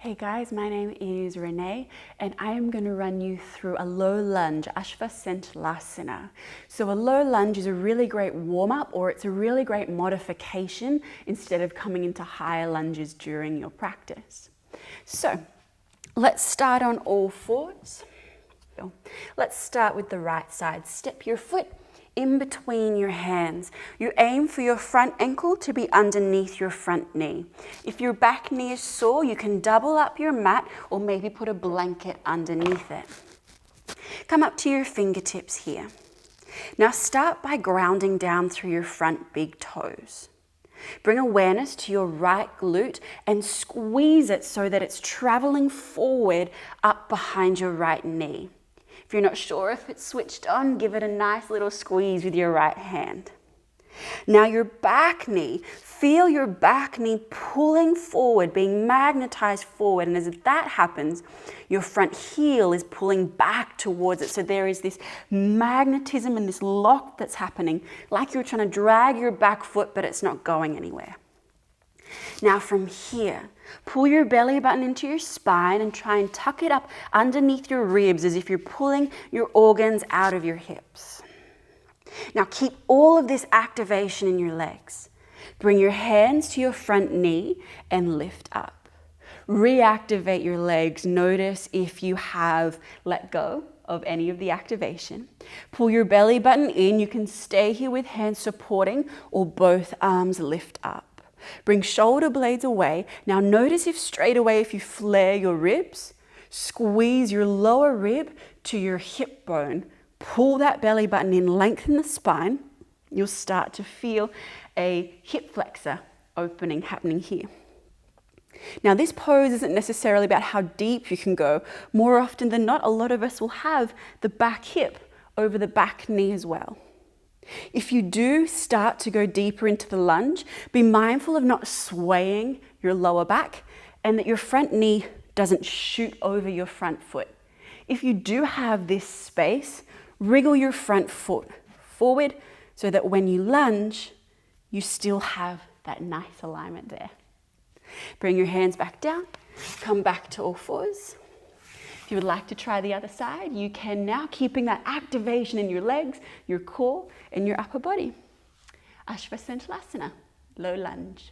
Hey guys, my name is Renee and I am going to run you through a low lunge, Ashva Sanchalanasana. So a low lunge is a really great warm-up, or it's a really great modification instead of coming into higher lunges during your practice. So let's start on all fours. Let's start with the right side. Step your foot in between your hands. You aim for your front ankle to be underneath your front knee. If your back knee is sore, you can double up your mat or maybe put a blanket underneath it. Come up to your fingertips here. Now start by grounding down through your front big toes. Bring awareness to your right glute and squeeze it so that it's traveling forward up behind your right knee. If you're not sure if it's switched on, give it a nice little squeeze with your right hand. Now your back knee, feel your back knee pulling forward, being magnetized forward. And as that happens, your front heel is pulling back towards it. So there is this magnetism and this lock that's happening, like you're trying to drag your back foot, but it's not going anywhere. Now from here, pull your belly button into your spine and try and tuck it up underneath your ribs as if you're pulling your organs out of your hips. Now keep all of this activation in your legs. Bring your hands to your front knee and lift up. Reactivate your legs. Notice if you have let go of any of the activation. Pull your belly button in. You can stay here with hands supporting or both arms lift up. Bring shoulder blades away. Now notice if straight away, if you flare your ribs, squeeze your lower rib to your hip bone. Pull that belly button in, lengthen the spine. You'll start to feel a hip flexor opening happening here. Now this pose isn't necessarily about how deep you can go. More often than not, a lot of us will have the back hip over the back knee as well. If you do start to go deeper into the lunge, be mindful of not swaying your lower back and that your front knee doesn't shoot over your front foot. If you do have this space, wriggle your front foot forward so that when you lunge, you still have that nice alignment there. Bring your hands back down, come back to all fours. If you would like to try the other side, you can now, keeping that activation in your legs, your core, and your upper body. Ashva Sanchalanasana, low lunge.